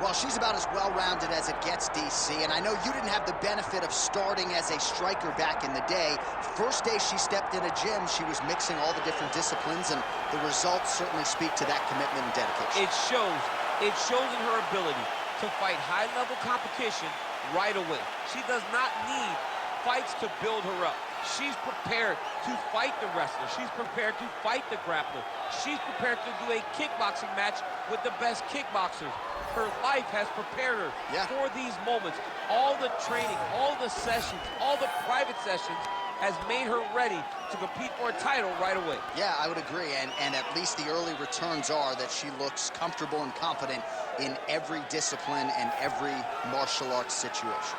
Well, she's about as well-rounded as it gets, DC, and I know you didn't have the benefit of starting as a striker back in the day. First day she stepped in a gym, she was mixing all the different disciplines, and the results certainly speak to that commitment and dedication. It shows. It shows in her ability to fight high-level competition right away. She does not need fights to build her up. She's prepared to fight the wrestler. She's prepared to fight the grappler. She's prepared to do a kickboxing match with the best kickboxers. Her life has prepared her for these moments. All the training, all the sessions, all the private sessions has made her ready to compete for a title right away. Yeah, I would agree, and at least the early returns are that she looks comfortable and confident in every discipline and every martial arts situation.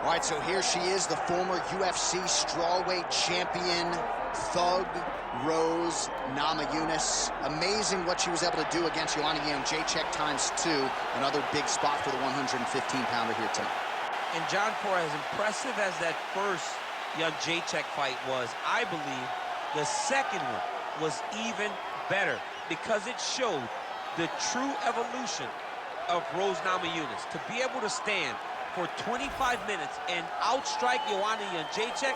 All right, so here she is, the former UFC strawweight champion, Thug Rose Namajunas. Amazing what she was able to do against Joanna Jędrzejczyk ×2. Another big spot for the 115-pounder here tonight. And John, for as impressive as that first Jędrzejczyk fight was, I believe the second one was even better because it showed the true evolution of Rose Namajunas. To be able to stand for 25 minutes and outstrike Joanna Jędrzejczyk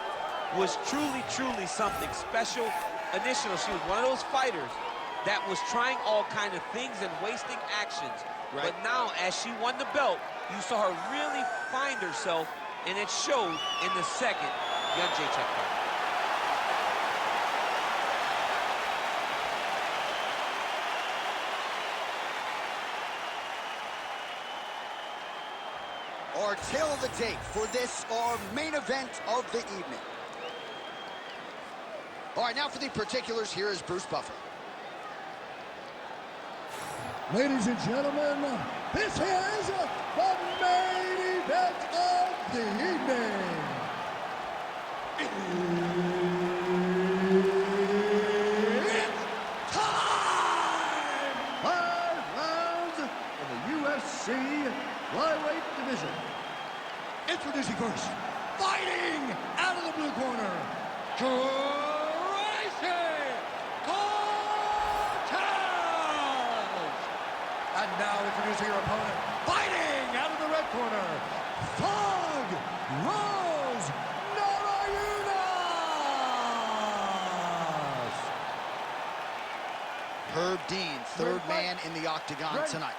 was truly, truly something special. Initially, she was one of those fighters that was trying all kinds of things and wasting actions. Right. But now, as she won the belt, you saw her really find herself, and it showed in the second Jędrzejczyk fight. Our tale of the tape for this, our main event of the evening. All right, now for the particulars, here is Bruce Buffer. Ladies and gentlemen, this is the main event of the evening. It's time! 5 rounds of the UFC flyweight division. Introducing first, fighting out of the blue corner, Cortez! And now introducing your opponent, fighting out of the red corner, Thug Rose Namajunas! Herb Dean, third man in the octagon tonight.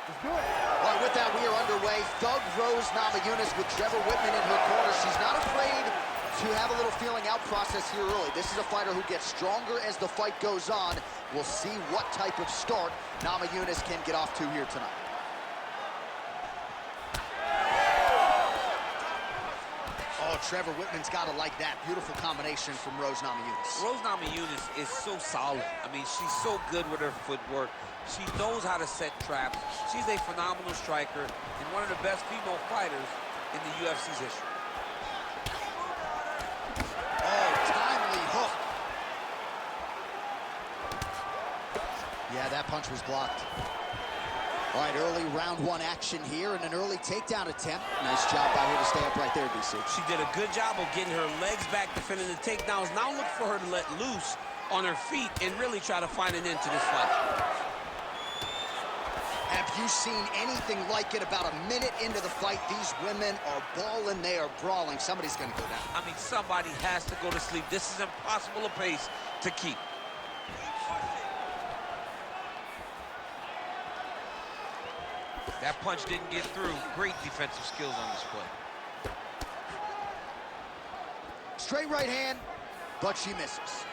Let's do it. All right, with that, we are underway. Thug Rose Namajunas with Trevor Whitman in her corner. She's not afraid to have a little feeling out process here early. This is a fighter who gets stronger as the fight goes on. We'll see what type of start Namajunas can get off to here tonight. Oh, Trevor Whitman's got to like that. Beautiful combination from Rose Namajunas. Rose Namajunas is so solid. I mean, she's so good with her footwork. She knows how to set traps. She's a phenomenal striker and one of the best female fighters in the UFC's history. Oh, timely hook. Yeah, that punch was blocked. All right, early round one action here and an early takedown attempt. Nice job by her to stay up right there, DC. She did a good job of getting her legs back, defending the takedowns. Now look for her to let loose on her feet and really try to find an end to this fight. Have you seen anything like it? About a minute into the fight, these women are balling, they are brawling. Somebody's gonna go down. I mean, somebody has to go to sleep. This is impossible a pace to keep. That punch didn't get through. Great defensive skills on display. Straight right hand, but she misses.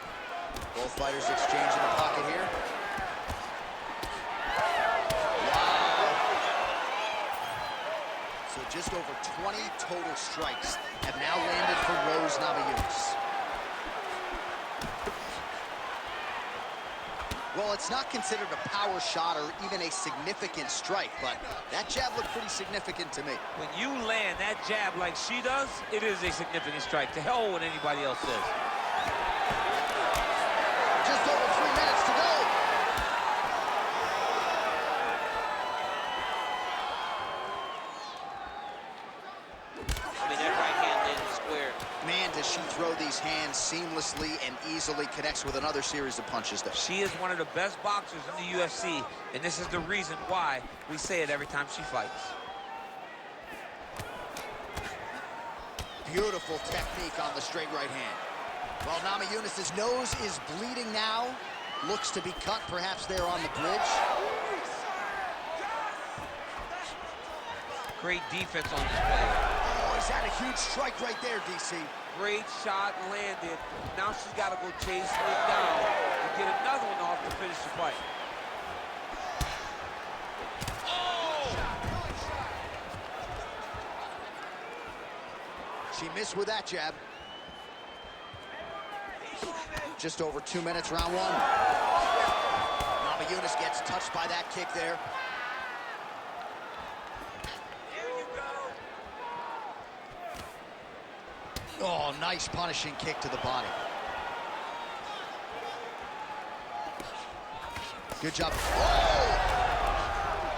Both fighters exchange in the pocket here. So just over 20 total strikes have now landed for Rose Namajunas. Well, it's not considered a power shot or even a significant strike, but that jab looked pretty significant to me. When you land that jab like she does, it is a significant strike. To hell with what anybody else says. Just over 3 minutes to go. I mean, that right hand landed square. Man, does she throw these hands seamlessly and easily, connects with another series of punches there. She is one of the best boxers in the UFC, and this is the reason why we say it every time she fights. Beautiful technique on the straight right hand. Well, Namajunas' nose is bleeding now. Looks to be cut, perhaps there on the bridge. Great defense on display. Oh, he's had a huge strike right there, DC. Great shot landed. Now she's got to go chase it down and get another one off to finish the fight. Oh! She missed with that jab. Just over 2 minutes, round one. Namajunas gets touched by that kick there. Oh, nice punishing kick to the body. Good job. Oh!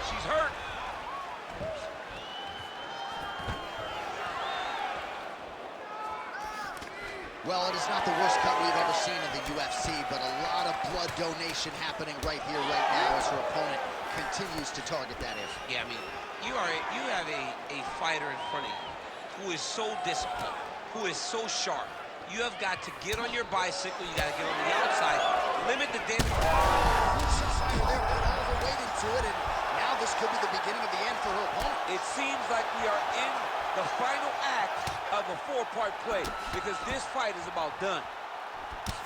She's hurt. Well, it is not the worst cut we've ever seen in the UFC, but a lot of blood donation happening right here, right now, as her opponent continues to target that area. Yeah, I mean, you have a fighter in front of you who is so disciplined, who is so sharp. You have got to get on your bicycle, you got to get on the outside, limit the damage. They're putting all of her weight into it, and now this could be the beginning of the end for her opponent. It seems like we are in the final act of a four-part play, because this fight is about done.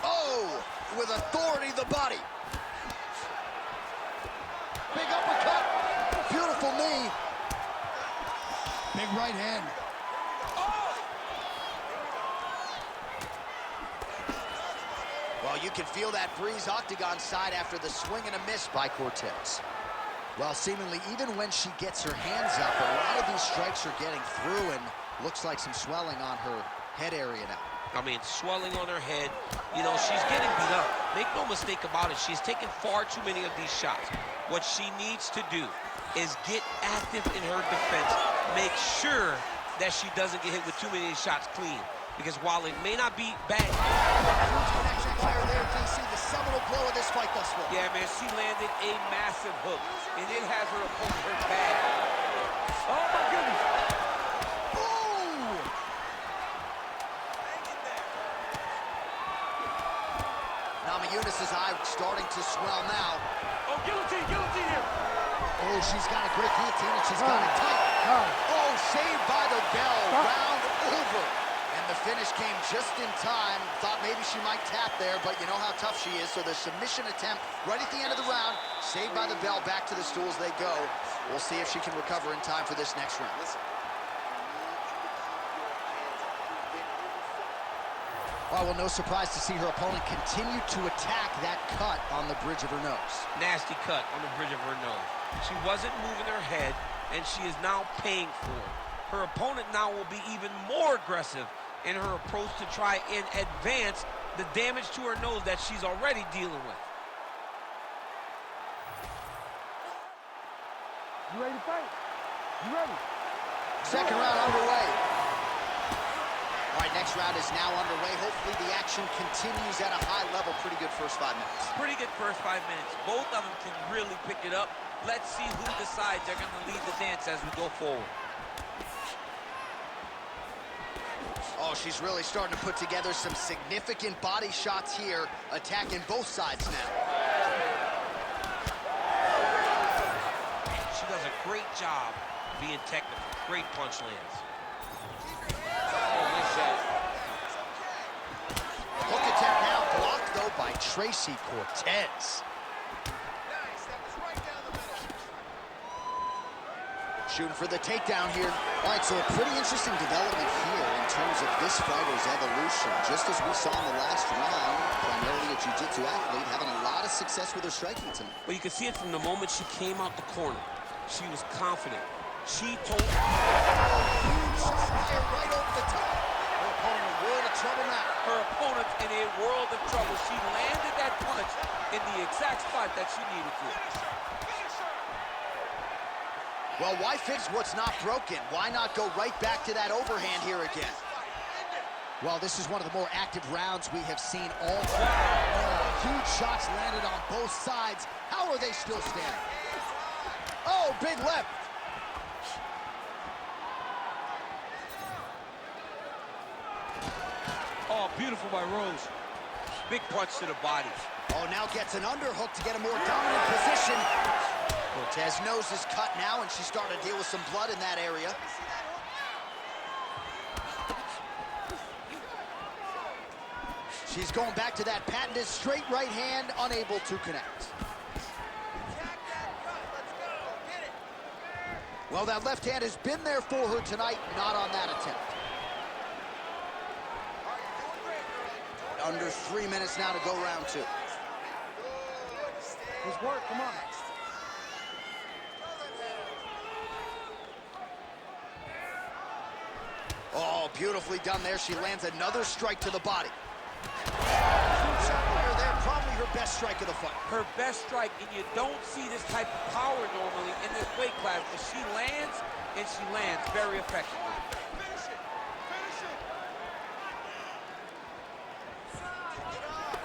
Oh, with authority, the body. Big uppercut. Beautiful knee. Big right hand. Well, you can feel that breeze octagon side after the swing and a miss by Cortez. Well, seemingly, even when she gets her hands up, a lot of these strikes are getting through, and looks like some swelling on her head area now. I mean, swelling on her head. You know, she's getting beat up. Make no mistake about it. She's taken far too many of these shots. What she needs to do is get active in her defense. Make sure that she doesn't get hit with too many of these shots clean. Because while it may not be bad... Huge connection fire there, DC, the seminal blow of this fight thus far. Yeah, man, she landed a massive hook, and it has her opponent hurt bad. Oh, my goodness. Namajunas' eye starting to swell now. Oh, guillotine here. Oh, she's got a great guillotine, and she's got it tight. Oh, saved by the bell. Round over. And the finish came just in time. Thought maybe she might tap there, but you know how tough she is. So the submission attempt right at the end of the round, saved by the bell. Back to the stools they go. We'll see if she can recover in time for this next round. Oh, well, no surprise to see her opponent continue to attack that cut on the bridge of her nose. Nasty cut on the bridge of her nose. She wasn't moving her head, and she is now paying for it. Her opponent now will be even more aggressive in her approach to try and advance the damage to her nose that she's already dealing with. You ready to fight? You ready? Second round underway. All right, next round is now underway. Hopefully the action continues at a high level. Pretty good first 5 minutes. Pretty good first 5 minutes. Both of them can really pick it up. Let's see who decides they're going to lead the dance as we go forward. Oh, she's really starting to put together some significant body shots here, attacking both sides now. She does a great job being technical. Great punch lands. Hook attempt now blocked, though, by Tracy Cortez. Shooting for the takedown here. All right, so a pretty interesting development here in terms of this fighter's evolution. Just as we saw in the last round, primarily a jiu-jitsu athlete, having a lot of success with her striking tonight. Well, you can see it from the moment she came out the corner. She was confident. She told... Huge shot fire right over the top. Her opponent in a world of trouble now. Her opponent in a world of trouble. She landed that punch in the exact spot that she needed to. Well, why fix what's not broken? Why not go right back to that overhand here again? Well, this is one of the more active rounds we have seen all time. Huge shots landed on both sides. How are they still standing? Oh, big left. Oh, beautiful by Rose. Big punch to the body. Oh, now gets an underhook to get a more dominant position. Cortez nose is cut now, and she's starting to deal with some blood in that area. She's going back to that patented straight right hand, unable to connect. Well, that left hand has been there for her tonight, not on that attempt. Under 3 minutes now to go round two. Good work, come on. Oh, beautifully done there. She lands another strike to the body. Huge shot by her there, probably her best strike of the fight. Her best strike, and you don't see this type of power normally in this weight class, but she lands, and she lands very effectively.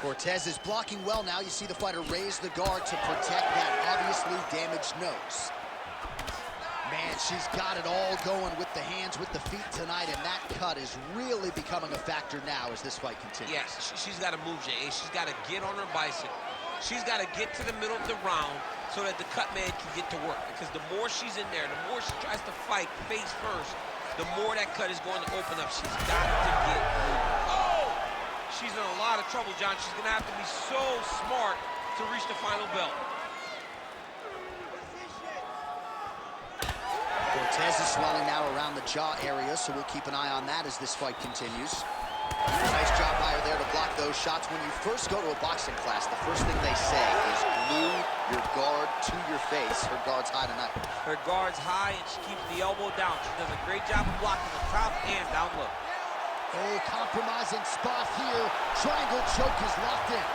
Cortez is blocking well now. You see the fighter raise the guard to protect that obviously damaged nose. Man, she's got it all going with the hands, with the feet tonight, and that cut is really becoming a factor now as this fight continues. Yes, she's got to move, Jay. She's got to get on her bicycle. She's got to get to the middle of the round so that the cut man can get to work. Because the more she's in there, the more she tries to fight face first, the more that cut is going to open up. She's got to get moving. Oh! She's in a lot of trouble, John. She's going to have to be so smart to reach the final bell. Cortez is swelling now around the jaw area, so we'll keep an eye on that as this fight continues. Nice job by her there to block those shots. When you first go to a boxing class, the first thing they say is glue your guard to your face. Her guard's high tonight. Her guard's high, and she keeps the elbow down. She does a great job of blocking the top and down low. Oh, compromising spot here. Triangle choke is locked in.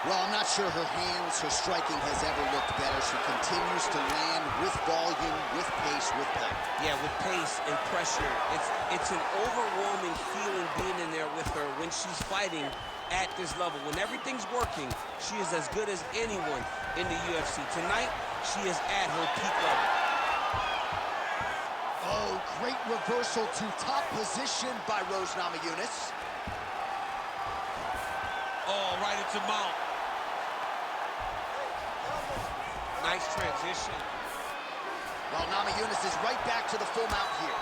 Well, I'm not sure her hands, her striking has ever looked better. She continues to land with volume, with pace, with power. Yeah, with pace and pressure. It's an overwhelming feeling being in there with her when she's fighting at this level. When everything's working, she is as good as anyone in the UFC. Tonight, she is at her peak level. Oh, great reversal to top position by Rose Namajunas. Oh, right into mount. Nice transition. Well, Namajunas is right back to the full mount here.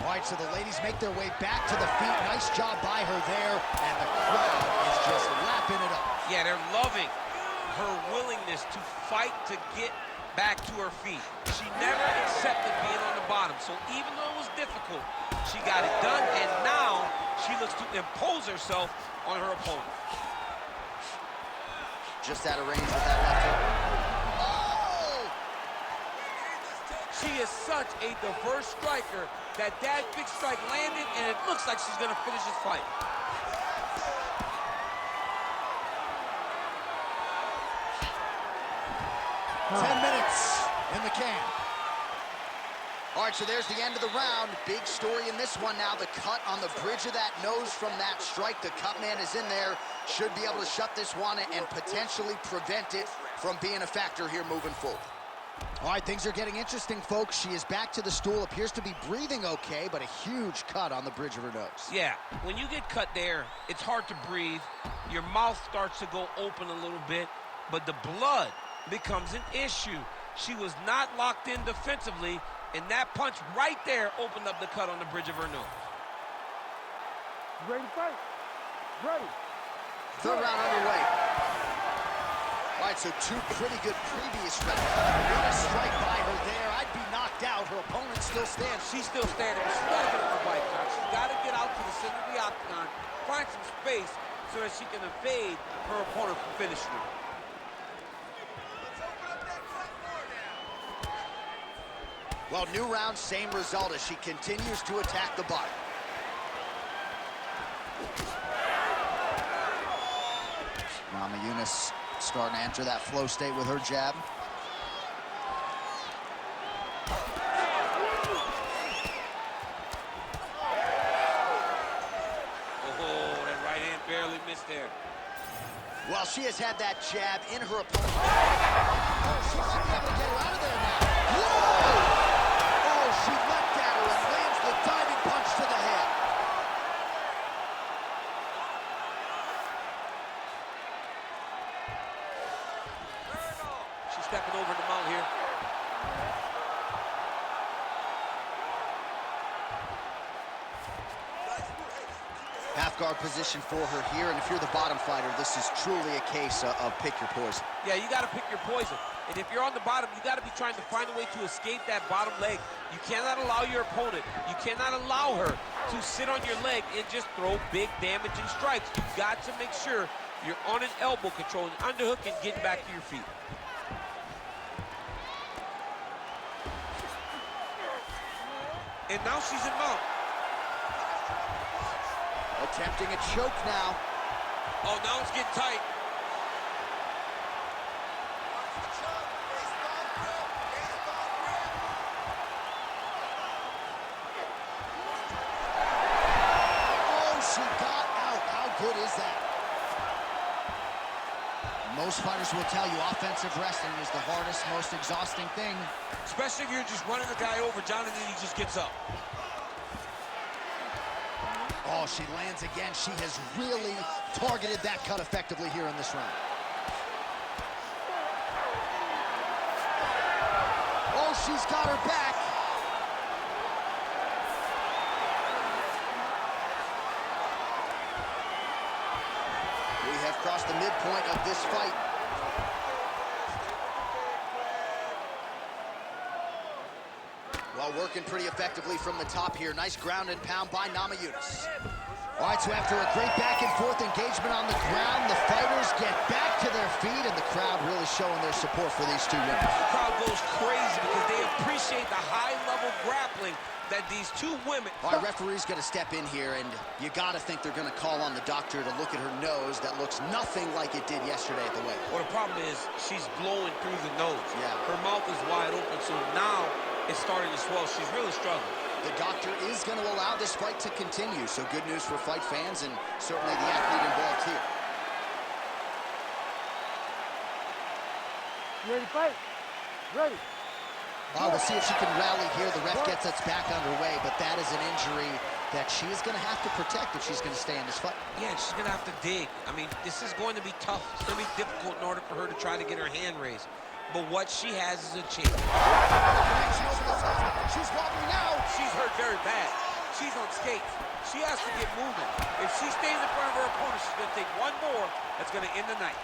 All right, so the ladies make their way back to the feet. Nice job by her there, and the crowd is just lapping it up. Yeah, they're loving her willingness to fight to get back to her feet. She never accepted being on the bottom, so even though it was difficult, she got it done, and now she looks to impose herself on her opponent. Just out of range with that left hook. Oh! She is such a diverse striker that big strike landed, and it looks like she's going to finish this fight. Oh. 10 minutes in the can. All right, so there's the end of the round. Big story in this one now. The cut on the bridge of that nose from that strike. The cut man is in there. Should be able to shut this one and potentially prevent it from being a factor here moving forward. All right, things are getting interesting, folks. She is back to the stool. Appears to be breathing okay, but a huge cut on the bridge of her nose. Yeah, when you get cut there, it's hard to breathe. Your mouth starts to go open a little bit, but the blood becomes an issue. She was not locked in defensively, and that punch right there opened up the cut on the bridge of her nose. Ready to fight? Ready. Third round underway. All right, so two pretty good previous rounds. What a strike by her there. I'd be knocked out. Her opponent still stands. She's still standing, but she's got to get on her bike now. She's got to get out to the center of the octagon, find some space so that she can evade her opponent from finishing her. Well, new round, same result as she continues to attack the body. Namajunas starting to enter that flow state with her jab. Oh, that right hand barely missed there. Well, she has had that jab in her opponent. Oh, she might be able to get her out of there now. Whoa! Oh, she leapt at her and lands the diving punch to the head. She's stepping over the mount here. Half guard position for her here, and if you're the bottom fighter, this is truly a case of pick your poison. Yeah, you got to pick your poison. And if you're on the bottom, you got to be trying to find a way to escape that bottom leg. You cannot allow your opponent, you cannot allow her to sit on your leg and just throw big damaging strikes. You've got to make sure you're on an elbow, controlling underhook and getting back to your feet. And now she's in mount. Attempting a choke now. Oh, now it's getting tight. Oh, she got out. How good is that? Most fighters will tell you offensive wrestling is the hardest, most exhausting thing. Especially if you're just running the guy over, John, and then he just gets up. Oh, she lands again. She has really targeted that cut effectively here in this round. Oh, she's got her back. We have crossed the midpoint of this fight. Well, working pretty effectively from the top here. Nice ground and pound by Namajunas. All right, so after a great back-and-forth engagement on the ground, the fighters get back to their feet, and the crowd really showing their support for these two women. The crowd goes crazy because they appreciate the high-level grappling that these two women... All right, referee's going to step in here, and you got to think they're going to call on the doctor to look at her nose that looks nothing like it did yesterday at the weigh. Well, the problem is she's blowing through the nose. Yeah. Her mouth is wide open, so now it's starting to swell. She's really struggling. The doctor is going to allow this fight to continue, so good news for fight fans and certainly the athlete involved here. You ready to fight? Ready. We'll see if she can rally here. The ref gets us back underway, but that is an injury that she is going to have to protect if she's going to stay in this fight. Yeah, she's going to have to dig. I mean, this is going to be tough. It's going to be difficult in order for her to try to get her hand raised. But what she has is a chance. She's wobbling now. She's hurt very bad. She's on skates. She has to get moving. If she stays in front of her opponent, she's going to take one more that's going to end the night.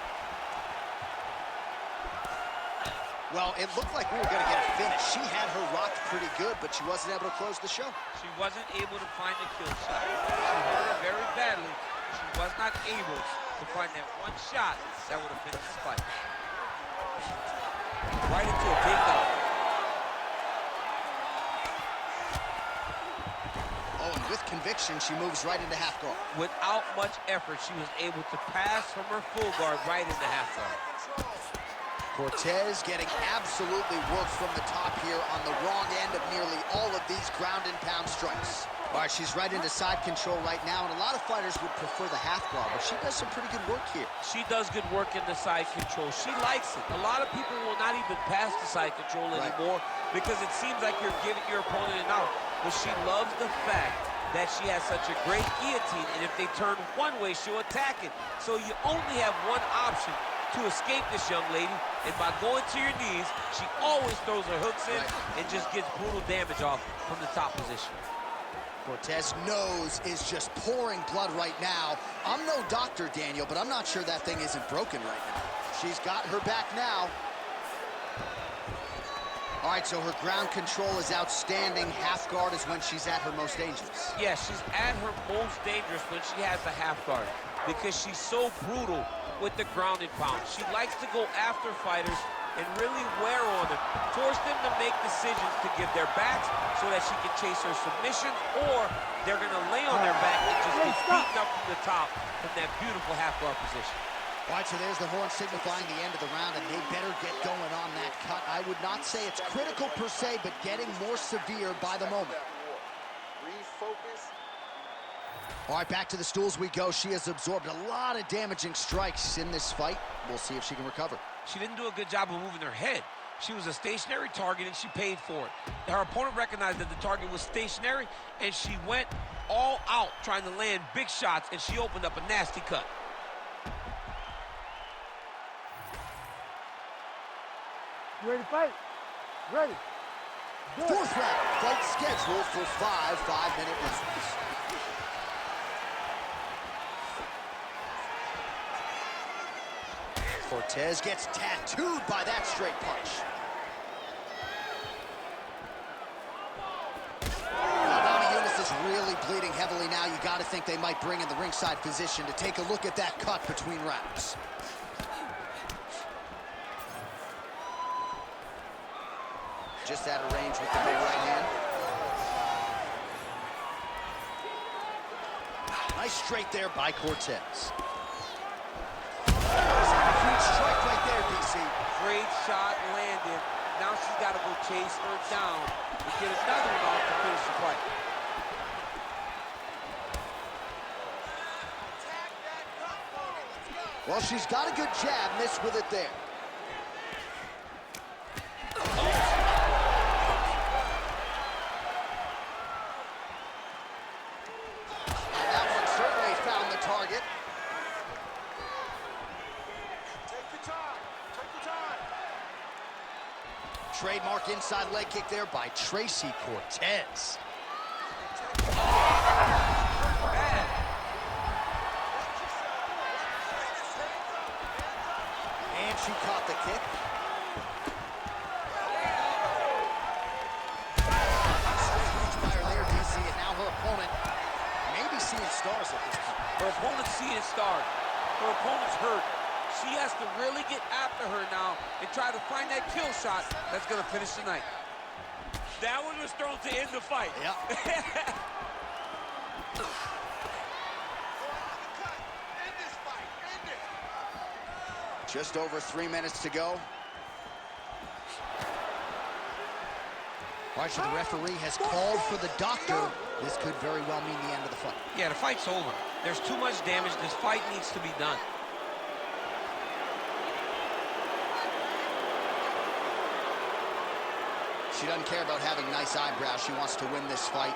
Well, it looked like we were going to get a finish. She had her rocked pretty good, but she wasn't able to close the show. She wasn't able to find a kill shot. She hurt her very badly. She was not able to find that one shot that would have finished this fight. Right into a big knot. Oh, and with conviction, she moves right into half guard. Without much effort, she was able to pass from her full guard right into half guard. Cortez getting absolutely worked from the top here on the wrong end of nearly all of these ground and pound strikes. All right, she's right into side control right now, and a lot of fighters would prefer the half guard, but she does some pretty good work here. She does good work in the side control. She likes it. A lot of people will not even pass the side control anymore because it seems like you're giving your opponent an out. But she loves the fact that she has such a great guillotine, and if they turn one way, she'll attack it. So you only have one option to escape this young lady, and by going to your knees, she always throws her hooks in and just gets brutal damage off from the top position. Cortez's nose is just pouring blood right now. I'm no doctor, Daniel, but I'm not sure that thing isn't broken right now. She's got her back now. All right, so her ground control is outstanding. Half guard is when she's at her most dangerous. Yeah, she's at her most dangerous when she has a half guard because she's so brutal with the ground and pound. She likes to go after fighters and really wear on them, force them to make decisions to give their backs so that she can chase her submissions, or they're going to lay on their back and just get beaten up from the top from that beautiful half guard position. All right, so there's the horn signifying the end of the round, and they better get going on that cut. I would not say it's critical per se, but getting more severe by the moment. Refocus. All right, back to the stools we go. She has absorbed a lot of damaging strikes in this fight. We'll see if she can recover. She didn't do a good job of moving her head. She was a stationary target, and she paid for it. Her opponent recognized that the target was stationary, and she went all out trying to land big shots, and she opened up a nasty cut. You ready to fight? Ready. Good. Fourth round, fight scheduled for 5 5-minute rounds. Cortez gets tattooed by that straight punch. Namajunas is really bleeding heavily now. You got to think they might bring in the ringside physician to take a look at that cut between rounds. Just out of range with the big right hand. Nice straight there by Cortez. Huge strike right there, DC. Great shot landed. Now she's got to go chase her down and get another one off to finish the fight. Well, she's got a good jab, missed with it there. And that one certainly found the target. Take your time. Take your time. Trademark inside leg kick there by Tracy Cortez. Bad. And she caught the kick. Straight fire there, DC, and now her opponent may be seeing stars at this point. Her opponent's seeing stars. Her opponent's hurt. She has to really get after her now and try to find that kill shot that's going to finish the night. That one was thrown to end the fight. Yep. Just over 3 minutes to go. All right, so the referee has called for the doctor. This could very well mean the end of the fight. Yeah, the fight's over. There's too much damage. This fight needs to be done. She doesn't care about having nice eyebrows. She wants to win this fight.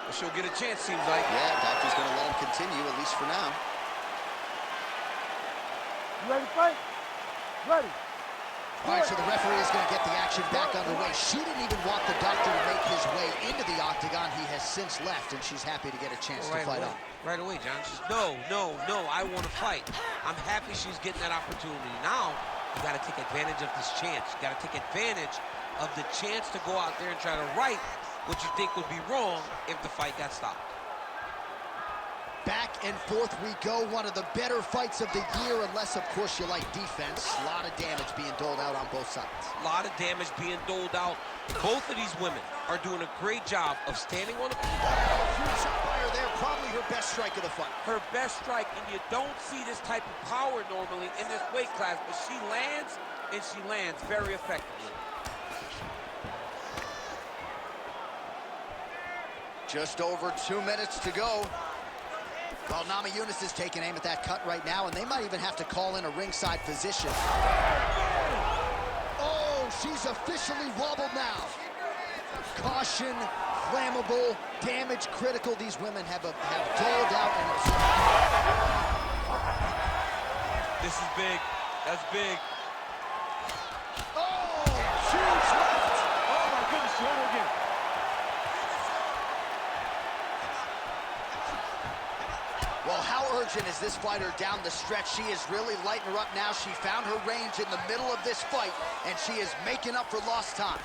Well, she'll get a chance, seems like. Yeah, doctor's going to let him continue, at least for now. You ready to fight? Ready. All right, so the referee is going to get the action back underway. She didn't even want the doctor to make his way into the octagon. He has since left, and she's happy to get a chance to fight on. Right away, John. She's, no, I want to fight. I'm happy she's getting that opportunity. Now, you got to take advantage of this chance. You got to take advantage of the chance to go out there and try to right what you think would be wrong if the fight got stopped. Back and forth we go. One of the better fights of the year, unless, of course, you like defense. A lot of damage being doled out on both sides. A lot of damage being doled out. Both of these women are doing a great job of standing on the... Huge shot by her there, probably her best strike of the fight. Her best strike, and you don't see this type of power normally in this weight class, but she lands, and she lands very effectively. Just over 2 minutes to go. Well, Namajunas is taking aim at that cut right now, and they might even have to call in a ringside physician. Oh, she's officially wobbled now. Caution, flammable, damage critical. These women have doled out and absorbed. This is big. That's big. Oh, huge left. Oh, my goodness, she hurt her again. Well, how urgent direction as this fighter down the stretch. She is really lighting her up now. She found her range in the middle of this fight, and she is making up for lost time.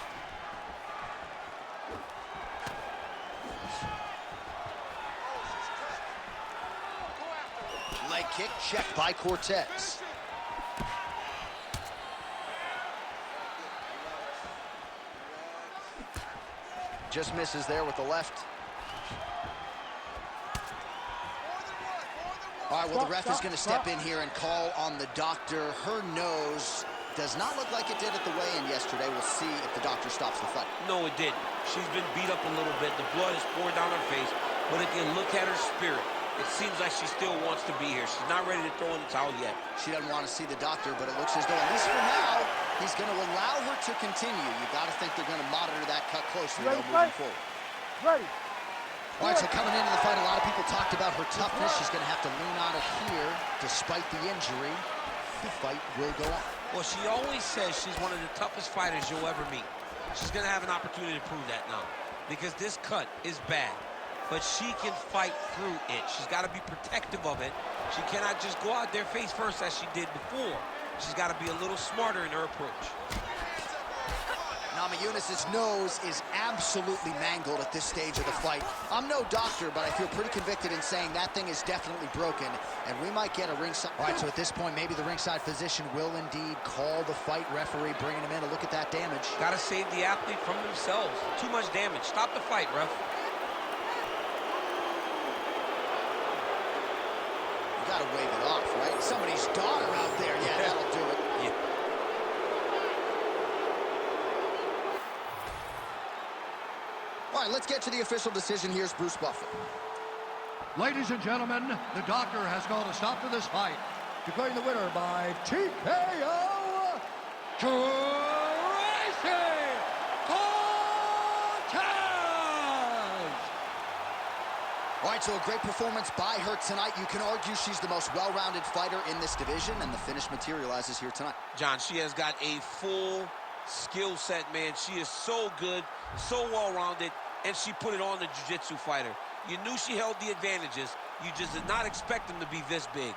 Leg kick checked by Cortez. Just misses there with the left. All right, well, the ref is going to step in here and call on the doctor. Her nose does not look like it did at the weigh-in yesterday. We'll see if the doctor stops the fight. No, it didn't. She's been beat up a little bit. The blood is pouring down her face. But if you look at her spirit, it seems like she still wants to be here. She's not ready to throw in the towel yet. She doesn't want to see the doctor, but it looks as though, at least for now, he's going to allow her to continue. You got to think they're going to monitor that cut closely, though, moving forward. Ready. All right, so coming into the fight, a lot of people talked about her toughness. She's going to have to lean on it here. Despite the injury, the fight will go on. Well, she always says she's one of the toughest fighters you'll ever meet. She's going to have an opportunity to prove that now, because this cut is bad, but she can fight through it. She's got to be protective of it. She cannot just go out there face first as she did before. She's got to be a little smarter in her approach. Namajunas' nose is absolutely mangled at this stage of the fight. I'm no doctor, but I feel pretty convicted in saying that thing is definitely broken, and we might get a ringside. All right, so at this point, maybe the ringside physician will indeed call the fight referee, bringing him in to look at that damage. Got to save the athlete from themselves. Too much damage. Stop the fight, ref. You got to wave it off, right? Somebody's daughter out there. Yeah, that'll do it. Yeah. All right, let's get to the official decision. Here's Bruce Buffer. Ladies and gentlemen, the doctor has called a stop to this fight, declaring the winner by TKO, Cortez! All right, so a great performance by her tonight. You can argue she's the most well-rounded fighter in this division, and the finish materializes here tonight. John, she has got a full skill set, man. She is so good, so well-rounded, and she put it on the jiu-jitsu fighter. You knew she held the advantages. You just did not expect them to be this big.